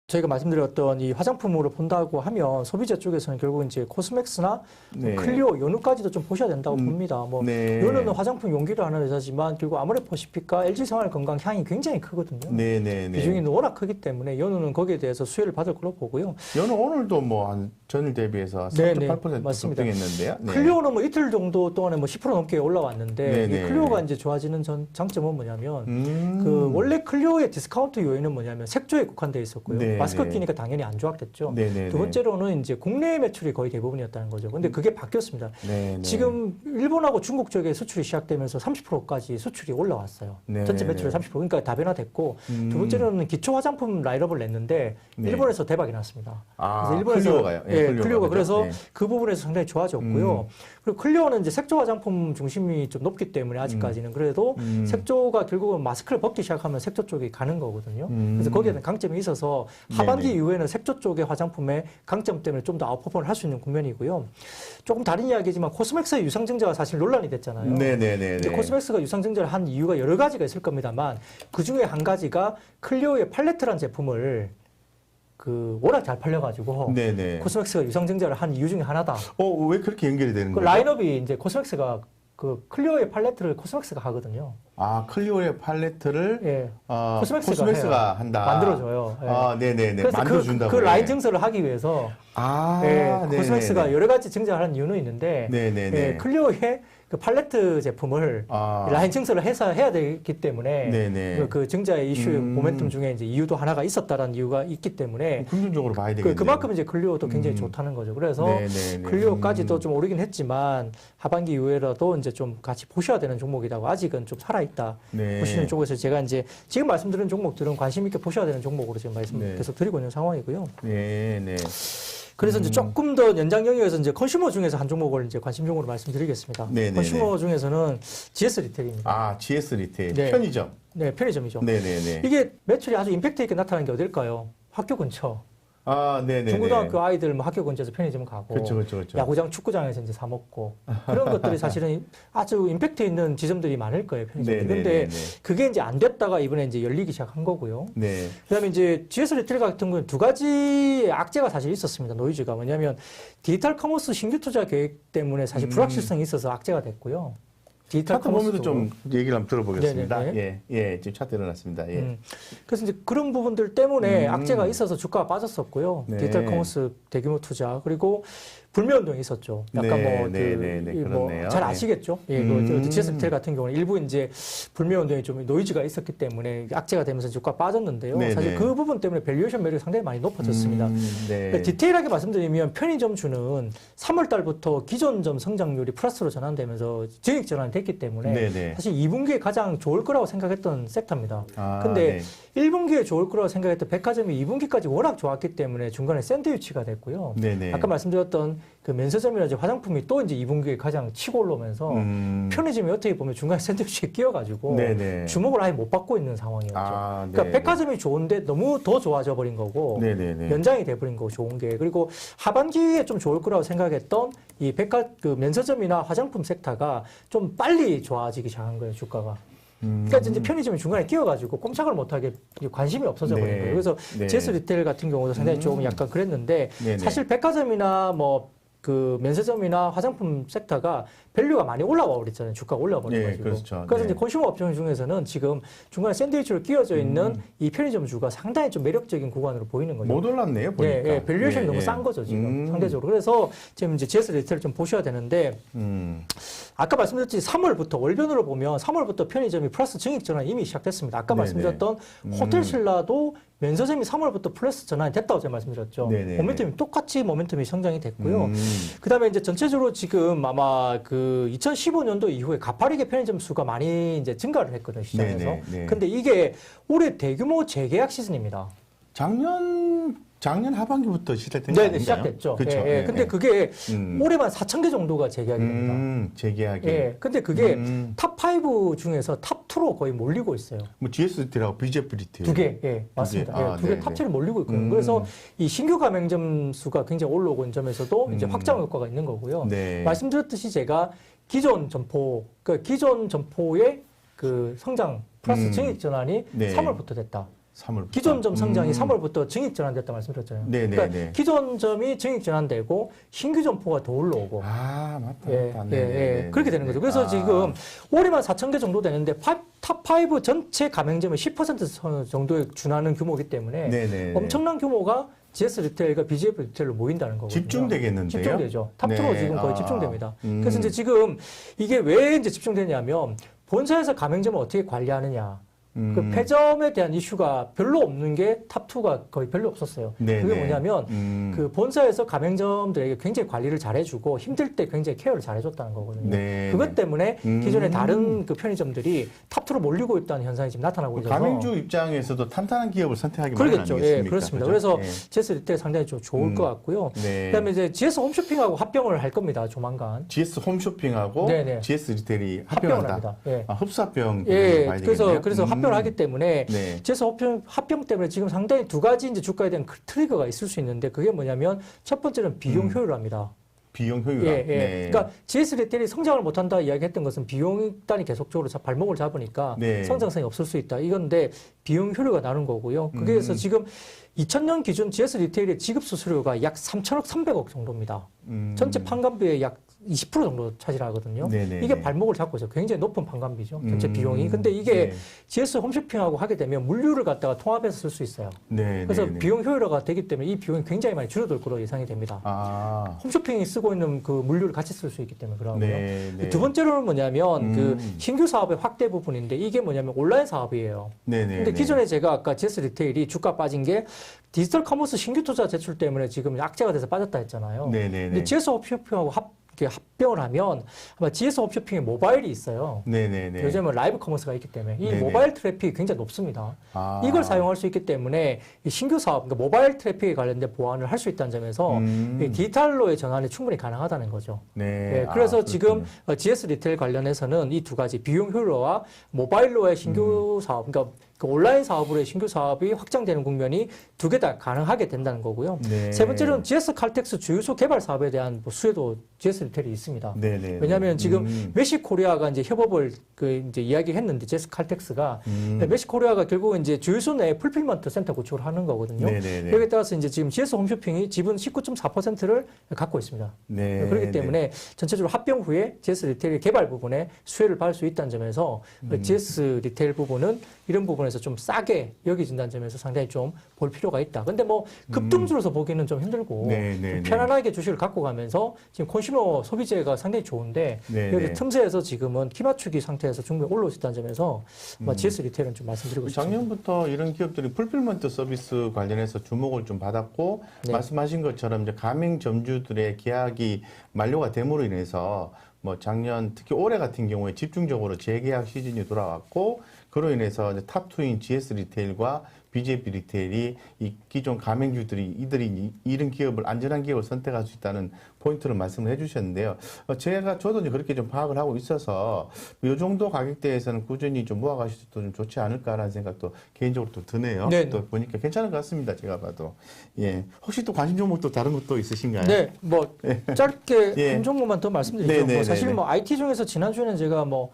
저희가 말씀드렸던 이 화장품으로 본다고 하면 소비자 쪽에서는 결국 이제 코스맥스나 네. 클리오, 연우까지도 좀 보셔야 된다고 봅니다. 뭐 네. 연우는 화장품 용기를 하는 회사지만 결국 아모레퍼시픽과 LG생활건강 향이 굉장히 크거든요. 네네네. 비중이 워낙 크기 때문에 연우는 거기에 대해서 수혜를 받을 걸로 보고요. 연우 오늘도 뭐 한 전일 대비해서 3.8% 맞습니다. 급등했는데요. 네. 클리오는 뭐 이틀 정도 동안에 뭐 10% 넘게 올라왔는데 네네. 이 클리오가 이제 좋아지는 장점은 뭐냐면 그 원래 클리오의 디스카운트 요인은 뭐냐면 색조에 국한되어 있었고요. 네네. 마스크 끼니까 당연히 안 좋았겠죠. 네네네. 두 번째로는 이제 국내 매출이 거의 대부분이었다는 거죠. 근데 그게 바뀌었습니다. 네네. 지금 일본하고 중국 쪽에 수출이 시작되면서 30%까지 수출이 올라왔어요. 네네. 전체 매출의 30%. 그러니까 다변화됐고 두 번째로는 기초 화장품 라인업을 냈는데 네. 일본에서 대박이 났습니다. 아, 그래서 일본에서 클리오가요? 예, 클리오가 그죠? 그래서 네. 그 부분에서 상당히 좋아졌고요. 그리고 클리오는 이제 색조 화장품 중심이 좀 높기 때문에 아직까지는 그래도 색조가 결국은 마스크를 벗기 시작하면 색조 쪽이 가는 거거든요. 그래서 거기에는 강점이 있어서 하반기 네네. 이후에는 색조 쪽의 화장품의 강점 때문에 좀 더 아웃퍼폼을 할 수 있는 국면이고요. 조금 다른 이야기지만 코스맥스의 유상증자가 사실 논란이 됐잖아요. 네네네. 근데 코스맥스가 유상증자를 한 이유가 여러 가지가 있을 겁니다만 그 중에 한 가지가 클리오의 팔레트란 제품을 워낙 잘 팔려가지고 네네. 코스맥스가 유상증자를 한 이유 중에 하나다. 왜 그렇게 연결이 되는 그 거죠? 라인업이 이제 코스맥스가 그 클리오의 팔레트를 코스맥스가 하거든요. 아, 클리오의 팔레트를 예. 코스맥스가 해요. 한다. 만들어줘요. 예. 아, 네네네. 그래서 만들어준다고. 그 라인 증설을 하기 위해서 네네네. 코스맥스가 여러 가지 증자를 하는 이유는 있는데 네네네. 클리오의 그 팔레트 제품을 라인 증설을 해야 되기 때문에 네네. 그 증자의 이슈 모멘텀 중에 이제 이유도 하나가 있었다라는 이유가 있기 때문에 긍정적으로 봐야 되겠네요. 그만큼 이제 클리오도 굉장히 좋다는 거죠. 그래서 네네네. 클리오까지도 좀 오르긴 했지만 하반기 이후에라도 이제 좀 같이 보셔야 되는 종목이라고 아직은 좀 살아있다 네. 보시는 쪽에서 제가 이제 지금 말씀드린 종목들은 관심 있게 보셔야 되는 종목으로 지금 말씀 네. 계속 드리고 있는 상황이고요. 네네. 그래서 이제 조금 더 연장 영역에서 이제 컨슈머 중에서 한 종목을 이제 관심 종목으로 말씀드리겠습니다. 네네네. 컨슈머 중에서는 GS 리테일입니다. 아, GS 리테일. 네. 편의점. 네, 편의점이죠. 네네네. 이게 매출이 아주 임팩트 있게 나타나는 게 어딜까요? 학교 근처. 아, 네네네. 중고등학교 아이들 뭐 학교 근처에서 편의점 가고 그렇죠. 야구장, 축구장에서 이제 사 먹고 그런 것들이 사실은 아주 임팩트 있는 지점들이 많을 거예요, 편의점이. 그런데 그게 이제 안 됐다가 이번에 이제 열리기 시작한 거고요. 네. 그다음에 이제 GS 리테일 같은 경우는 두 가지 악재가 사실 있었습니다. 노이즈가 뭐냐면 디지털 커머스 신규 투자 계획 때문에 사실 불확실성이 있어서 악재가 됐고요. 디지털 차트 보면서 좀 얘기를 한번 들어보겠습니다. 네네네. 예, 지금 차트 일어났습니다. 예. 그래서 이제 그런 부분들 때문에 악재가 있어서 주가가 빠졌었고요. 네. 디지털 커머스 대규모 투자 그리고 불매운동이 있었죠. 약간 그렇네요. 잘 예. 아시겠죠? 예, 그 GS 리테일 같은 경우는 일부 이제 불매운동이 좀 노이즈가 있었기 때문에 악재가 되면서 주가 빠졌는데요. 네네. 사실 그 부분 때문에 밸류에이션 매력이 상당히 많이 높아졌습니다. 네. 디테일하게 말씀드리면 편의점주는 3월 달부터 기존점 성장률이 플러스로 전환되면서 저익 전환이 됐기 때문에 네네. 사실 2분기에 가장 좋을 거라고 생각했던 섹터입니다. 아, 근데 네. 1분기에 좋을 거라고 생각했던 백화점이 2분기까지 워낙 좋았기 때문에 중간에 샌드위치가 됐고요. 네네. 아까 말씀드렸던 그 면세점이나 화장품이 또 이제 2분기에 가장 치고 올라오면서 편의점이 어떻게 보면 중간에 샌드위치에 끼어가지고 네네. 주목을 아예 못 받고 있는 상황이었죠. 그러니까 네네. 백화점이 좋은데 너무 더 좋아져 버린 거고 네네네. 연장이 돼버린 거고 좋은 게 그리고 하반기에 좀 좋을 거라고 생각했던 이 면세점이나 화장품 섹터가 좀 빨리 좋아지기 시작한 거예요, 주가가. 그러니까 이제 편의점이 중간에 끼어가지고 꼼짝을 못하게 관심이 없어져 버린 거예요. 그래서 GS 리테일 같은 경우도 상당히 조금 약간 그랬는데 네네. 사실 백화점이나 면세점이나 화장품 섹터가 밸류가 많이 올라와 버렸잖아요. 주가가 올라와 버려가지고. 그렇죠. 그래서 이제 컨슈머 업종 중에서는 지금 중간에 샌드위치로 끼어져 있는 이 편의점 주가 상당히 좀 매력적인 구간으로 보이는 거죠. 못 올랐네요, 보니까. 밸류에이션이 너무 싼 거죠, 지금 상대적으로. 그래서 지금 이제 GS 리테일을 좀 보셔야 되는데 아까 말씀드렸듯이 3월부터 월변으로 보면 3월부터 편의점이 플러스 증익 전환이 이미 시작됐습니다. 아까 말씀드렸던 호텔 신라도 면세점이 3월부터 플러스 전환이 됐다고 제가 말씀드렸죠. 모멘텀이 똑같이 모멘텀이 성장이 됐고요. 그다음에 이제 전체적으로 지금 아마 2015년도 이후에 가파르게 편의점 수가 많이 이제 증가를 했거든요, 시장에서. 근데 이게 올해 대규모 재계약 시즌입니다. 작년 하반기부터 시작된 거 아닌가요? 시작됐죠. 그렇죠. 근데 그게 올해만 4,000개 정도가 재계약이 됩니다. 재계약이. 근데 그게 탑5 중에서 탑2로 거의 몰리고 있어요. 뭐 GS 리테일하고 BJF 리테일. 두 개, 맞습니다. 두 개 탑7에 몰리고 있거든요. 그래서 이 신규 가맹점 수가 굉장히 올라오고 있는 점에서도 이제 확장 효과가 있는 거고요. 말씀드렸듯이 제가 기존 점포의 그 성장 플러스 증익 전환이 3월부터 됐다. 3월부터. 기존점 성장이 3월부터 증액 전환됐다 말씀드렸잖아요. 그러니까 기존 점이 증액 전환되고 신규 점포가 더 올라오고. 아, 맞다. 예, 맞다. 예, 그렇게 되는 거죠. 그래서 지금 올해만 4,000개 정도 되는데 탑5 전체 가맹점의 10% 정도에 준하는 규모이기 때문에 엄청난 규모가 GS 리테일과 BGF 리테일로 모인다는 거거든요. 집중되겠는데요? 집중되죠. 탑2로 지금 거의 집중됩니다. 그래서 이제 지금 이게 왜 이제 집중되냐면 본사에서 가맹점을 어떻게 관리하느냐. 그 폐점에 대한 이슈가 별로 없는 게 탑2가 거의 별로 없었어요. 그게 뭐냐면 그 본사에서 가맹점들에게 굉장히 관리를 잘해주고 힘들 때 굉장히 케어를 잘해줬다는 거거든요. 그것 때문에 기존의 다른 그 편의점들이 탑2로 몰리고 있다는 현상이 지금 나타나고 있어서 가맹주 입장에서도 탄탄한 기업을 선택하기 그러겠죠. 마련 아니겠습니까? 그렇습니다. 그래서 GS 리테일 상당히 좀 좋을 것 같고요. 그다음에 이제 GS 홈쇼핑하고 합병을 할 겁니다. 조만간. GS 홈쇼핑하고 GS 리테일이 합병을 합병한다. 합니다. 흡사합병. 그래서 합병을 하기 때문에 GS 합병 때문에 지금 상당히 두 가지 이제 주가에 대한 트리거가 있을 수 있는데 그게 뭐냐면 첫 번째는 비용 효율화입니다. 비용 효율화. 그러니까 GS 리테일이 성장을 못한다 이야기했던 것은 비용단이 계속적으로 발목을 잡으니까 성장성이 없을 수 있다. 이건데 비용 효율가 나는 거고요. 그래서 지금 2000년 기준 GS 리테일의 지급 수수료가 약 3천억 3백억 정도입니다. 전체 판관비의 약 20% 정도 차지하거든요. 이게 발목을 잡고 있어요. 굉장히 높은 판관비죠. 전체 비용이. 근데 이게 GS 홈쇼핑하고 하게 되면 물류를 갖다가 통합해서 쓸 수 있어요. 그래서 비용 효율화가 되기 때문에 이 비용이 굉장히 많이 줄어들 거로 예상이 됩니다. 홈쇼핑이 쓰고 있는 그 물류를 같이 쓸 수 있기 때문에 그러고요. 두 번째로는 뭐냐면 그 신규 사업의 확대 부분인데 이게 뭐냐면 온라인 사업이에요. 근데 기존에 제가 아까 GS 리테일이 주가 빠진 게 디지털 커머스 신규 투자 제출 때문에 지금 악재가 돼서 빠졌다 했잖아요. 근데 GS 홈쇼핑하고 합병을 하면 아마 GS 홈쇼핑에 모바일이 있어요. 요즘은 라이브 커머스가 있기 때문에 이 모바일 트래픽이 굉장히 높습니다. 이걸 사용할 수 있기 때문에 이 신규 사업, 그러니까 모바일 트래픽에 관련된 보완을 할 수 있다는 점에서 디지털로의 전환이 충분히 가능하다는 거죠. 그래서 지금 GS 리테일 관련해서는 이 두 가지 비용 효율화와 모바일로의 신규 사업, 그러니까 그 온라인 사업으로의 신규 사업이 확장되는 국면이 두 개 다 가능하게 된다는 거고요. 세 번째로는 GS 칼텍스 주유소 개발 사업에 대한 수혜도 GS 리테일이 있습니다. 왜냐하면 지금 메시코리아가 이제 협업을 이제 이야기했는데 GS 칼텍스가 메시코리아가 결국은 이제 주유소 내에 풀필먼트 센터 구축을 하는 거거든요. 여기에 따라서 이제 지금 GS 홈쇼핑이 지분 19.4%를 갖고 있습니다. 그렇기 때문에 전체적으로 합병 후에 GS 리테일 개발 부분에 수혜를 받을 수 있다는 점에서 GS 리테일 부분은 이런 부분에서 좀 싸게 여겨진다는 점에서 상당히 좀 볼 필요가 있다. 근데 뭐 급등주로서 보기는 좀 힘들고 좀 편안하게 주식을 갖고 가면서 지금 콘슈머 소비재가 상당히 좋은데 여기 틈새에서 지금은 키 맞추기 상태에서 충분히 올라올 수 있다는 점에서 GS 리테일은 좀 말씀드리고 싶습니다. 작년부터 이런 기업들이 풀필먼트 서비스 관련해서 주목을 좀 받았고 말씀하신 것처럼 이제 가맹점주들의 계약이 만료가 됨으로 인해서 뭐 작년 특히 올해 같은 경우에 집중적으로 재계약 시즌이 돌아왔고 그로 인해서 이제 탑2인 GS 리테일과 BJP 리테일이 이 기존 가맹주들이 이들이 이런 기업을 안전한 기업을 선택할 수 있다는 포인트를 말씀을 해주셨는데요. 저도 이제 그렇게 좀 파악을 하고 있어서 이 정도 가격대에서는 꾸준히 좀 모아가셔도 좀 좋지 않을까라는 생각도 개인적으로 또 드네요. 또 보니까 괜찮은 것 같습니다. 제가 봐도. 혹시 또 관심 종목도 다른 것도 있으신가요? 뭐 짧게 한 종목만 더 말씀드리죠. 사실 뭐 IT 중에서 지난주에는 제가 뭐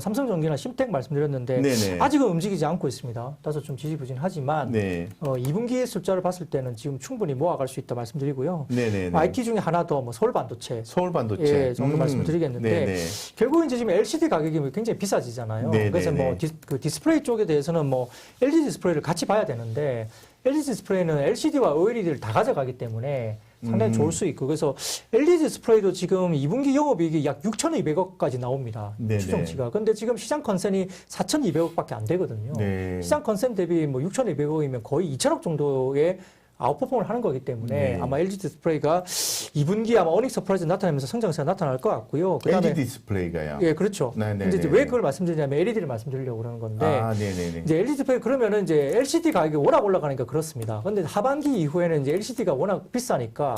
삼성전기나 심텍 말씀드렸는데 아직은 움직이지 않고 있습니다. 따라서 좀 지지부진하지만 2분기 숫자를 봤을 때는 지금 충분히 모아갈 수 있다 말씀드리고요. IT 중에 하나 더 뭐 서울반도체 정도 말씀드리겠는데 결국 이제 지금 LCD 가격이 굉장히 비싸지잖아요. 그래서 뭐 그 디스플레이 쪽에 대해서는 뭐 LG 디스플레이를 같이 봐야 되는데 LG 디스플레이는 LCD와 OLED를 다 가져가기 때문에 상당히 좋을 수 있고 그래서 LG 디스플레이도 지금 2분기 영업이익이 약 6,200억까지 나옵니다. 추정치가. 근데 지금 시장 컨센이 4,200억밖에 안 되거든요. 시장 컨센 대비 뭐 6,200억이면 거의 2,000억 정도의 아웃퍼폼을 하는 거기 때문에 아마 LG 디스플레이가 2분기 아마 어닝 서프라이즈 나타나면서 성장세가 나타날 것 같고요. 그다음에 LG 디스플레이가요? 그렇죠. 근데 이제 왜 그걸 말씀드리냐면 LED를 말씀드리려고 그러는 건데 이제 LG 디스플레이 그러면은 이제 LCD 가격이 워낙 올라가니까 그렇습니다. 근데 하반기 이후에는 이제 LCD가 워낙 비싸니까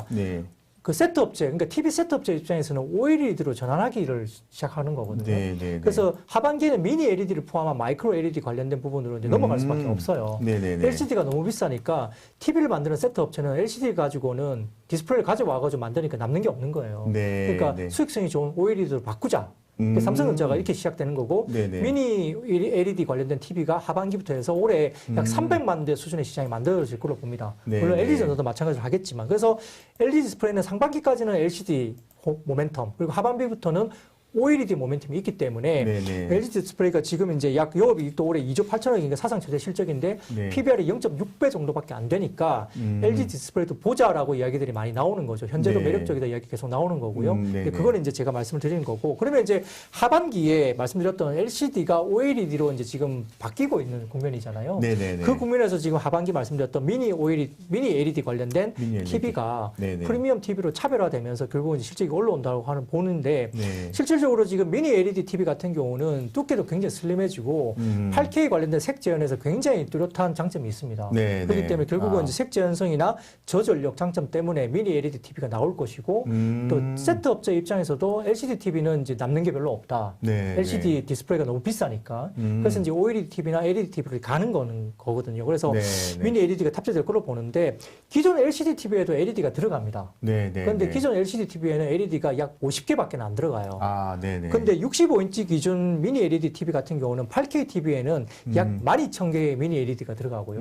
그 세트 업체, 그러니까 TV 세트 업체 입장에서는 OLED로 전환하기를 시작하는 거거든요. 그래서 하반기에는 미니 LED를 포함한 마이크로 LED 관련된 부분으로 이제 넘어갈 수밖에 없어요. LCD가 너무 비싸니까 TV를 만드는 세트 업체는 LCD 가지고는 디스플레이를 가져와가지고 만드니까 남는 게 없는 거예요. 그러니까 수익성이 좋은 OLED로 바꾸자. 삼성전자가 이렇게 시작되는 거고 네네. 미니 LED 관련된 TV가 하반기부터 해서 올해 약 300만 대 수준의 시장이 만들어질 걸로 봅니다. 네네. 물론 LG전자도 마찬가지로 하겠지만 그래서 LG 디스플레이는 상반기까지는 LCD 모멘텀 그리고 하반기부터는 OLED 모멘텀이 있기 때문에 네네. LG 디스플레이가 지금 이제 약 영업이익도 올해 2조 8천억인가 사상 최대 실적인데 네. PBR이 0.6배 정도밖에 안 되니까 LG 디스플레이도 보자라고 이야기들이 많이 나오는 거죠. 현재도 네. 매력적이다 이야기 계속 나오는 거고요. 네네. 그거는 이제 제가 말씀을 드리는 거고 그러면 이제 하반기에 말씀드렸던 LCD가 OLED로 이제 지금 바뀌고 있는 국면이잖아요. 네네네. 그 국면에서 지금 하반기 말씀드렸던 미니 LED 관련된 미니 LED. TV가 네네. 프리미엄 TV로 차별화되면서 결국은 이제 실적이 올라온다고 하는 보는데 네. 실질적으로 지금 미니 LED TV 같은 경우는 두께도 굉장히 슬림해지고 8K 관련된 색 재현에서 굉장히 뚜렷한 장점이 있습니다. 네, 그렇기 네. 때문에 결국은 아. 이제 색 재현성이나 저전력 장점 때문에 미니 LED TV가 나올 것이고 또 세트 업체 입장에서도 LCD TV는 이제 남는 게 별로 없다. 네, LCD 디스플레이가 너무 비싸니까. 그래서 이제 OLED TV나 LED TV를 가는 거거든요. 그래서 네, 네. 미니 LED가 탑재될 걸로 보는데 기존 LCD TV에도 LED가 들어갑니다. 네, 네. 그런데 네. 기존 LCD TV에는 LED가 약 50개밖에 안 들어가요. 아, 네네. 근데 65인치 기준 미니 LED TV 같은 경우는 8K TV에는 약 12,000개의 미니 LED가 들어가고요.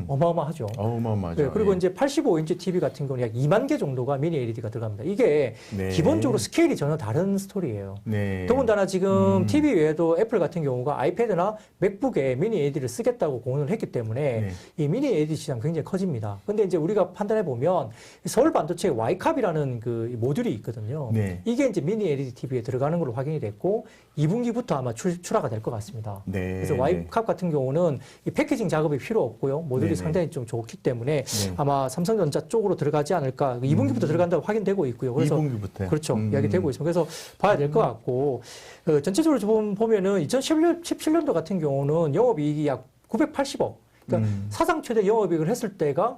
어마어마하죠. 어마어마하죠. 네, 그리고 예. 이제 85인치 TV 같은 경우는 약 2만 개 정도가 미니 LED가 들어갑니다. 이게 네. 기본적으로 스케일이 전혀 다른 스토리예요. 네. 더군다나 지금 TV 외에도 애플 같은 경우가 아이패드나 맥북에 미니 LED를 쓰겠다고 공언을 했기 때문에 네. 이 미니 LED 시장 굉장히 커집니다. 근데 이제 우리가 판단해 보면 서울 반도체 Y캅이라는 그 모듈이 있거든요. 네. 이게 이제 미니 LED TV에 들어가는 걸로 확인이 됐고 2분기부터 아마 출하가 될 것 같습니다. 네. 그래서 네. Y캅 같은 경우는 이 패키징 작업이 필요 없고요. 모듈이 네네. 상당히 좀 좋기 때문에 네. 아마 삼성전자 쪽으로 들어가지 않을까. 2분기부터 들어간다고 확인되고 있고요. 그래서 2분기부터. 그렇죠. 이야기되고 있습니다. 그래서 봐야 될 것 같고 전체적으로 좀 보면은 2017년도 같은 경우는 영업이익이 약 980억. 그러니까 사상 최대 영업이익을 했을 때가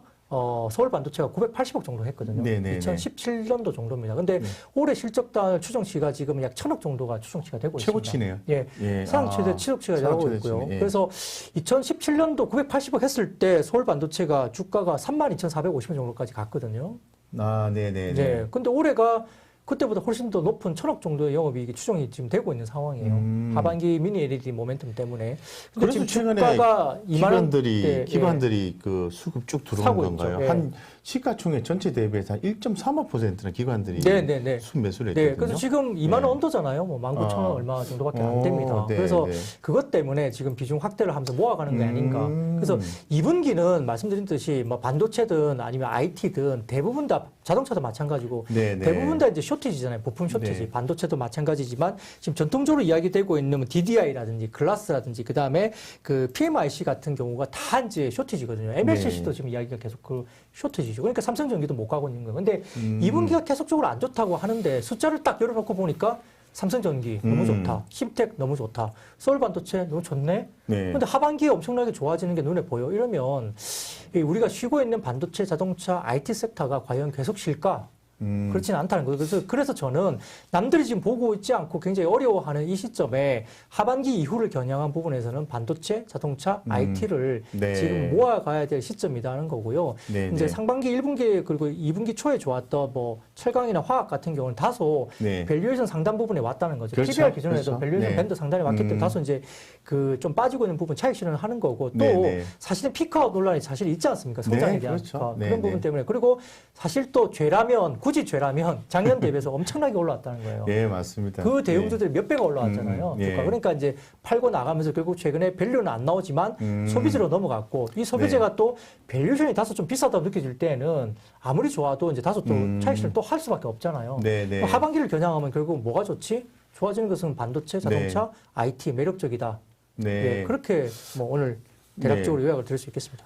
서울 반도체가 980억 정도 했거든요. 네네네. 2017년도 정도입니다. 근데 올해 실적달 추정치가 지금 약 1,000억 정도가 추정치가 되고 있습니다. 최고치네요. 예. 예. 사상 최대 7억치가 나오고 있고요. 예. 그래서 2017년도 980억 했을 때 서울 반도체가 주가가 32,450원 정도까지 갔거든요. 아, 네네. 네. 근데 올해가 그때보다 훨씬 더 높은 1,000억 정도의 영업이익이 추정이 지금 되고 있는 상황이에요. 하반기 미니 LED 모멘텀 때문에. 근데 그래서 지금 최근에 주가가 2만 원대, 기관들이 그 수급 쭉 들어오는 사고 건가요? 있죠. 예. 한 시가총액 전체 대비해서 한 1.35%는 기관들이 네네네. 순매수를 했거든요. 네, 그래서 지금 2만 원 네. 언더잖아요. 뭐 19,000원 얼마 정도밖에 안 됩니다. 네, 그래서 네. 그것 때문에 지금 비중 확대를 하면서 모아가는 게 아닌가. 그래서 2분기는 말씀드린 듯이 뭐 반도체든 아니면 IT든 대부분 다 자동차도 마찬가지고 네, 네. 대부분 다 이제 쇼티지잖아요. 부품 쇼티지. 네. 반도체도 마찬가지지만 지금 전통적으로 이야기되고 있는 뭐 DDI라든지 글라스라든지 그 다음에 그 PMIC 같은 경우가 다 이제 쇼티지거든요. MLCC도 네. 지금 이야기가 계속 그 쇼티지죠. 그러니까 삼성전기도 못 가고 있는 거예요. 근데 2분기가 계속적으로 안 좋다고 하는데 숫자를 딱 열어놓고 보니까 삼성전기 너무 좋다. 힘텍 너무 좋다. 서울반도체 너무 좋네. 네. 근데 하반기에 엄청나게 좋아지는 게 눈에 보여. 이러면 이 우리가 쉬고 있는 반도체, 자동차, IT 섹터가 과연 계속 쉴까? 그렇지는 않다는 거죠. 그래서 저는 남들이 지금 보고 있지 않고 굉장히 어려워하는 이 시점에 하반기 이후를 겨냥한 부분에서는 반도체, 자동차, IT를 네. 지금 모아가야 될 시점이라는 거고요. 네, 이제 네. 상반기 1분기 그리고 2분기 초에 좋았던 뭐 철강이나 화학 같은 경우는 다소 네. 밸류에이션 상단 부분에 왔다는 거죠. 그렇죠. PBR 기준에도 그렇죠. 밸류에이션 네. 밴드 상단에 왔기 때문에 다소 이제 그 좀 빠지고 있는 부분 차익 실현을 하는 거고 또 네, 네. 사실은 피크아웃 논란이 사실 있지 않습니까? 성장에 네, 대한 그렇죠. 피크아웃. 네, 그런 네. 부분 때문에 그리고 사실 또 굳이 죄라면 작년 대비해서 엄청나게 올라왔다는 거예요. 예, 맞습니다. 그 대형주들이 몇 배가 올라왔잖아요. 예. 주가. 그러니까 이제 팔고 나가면서 결국 최근에 밸류는 안 나오지만 소비재로 넘어갔고 이 소비재가 또 밸류션이 다소 좀 비싸다고 느껴질 때는 아무리 좋아도 이제 다소 또 차익 실현 또 할 수밖에 없잖아요. 네, 네. 하반기를 겨냥하면 결국 뭐가 좋지? 좋아지는 것은 반도체, 자동차, IT 매력적이다. 네. 예, 그렇게 뭐 오늘 대략적으로 요약을 드릴 수 있겠습니다.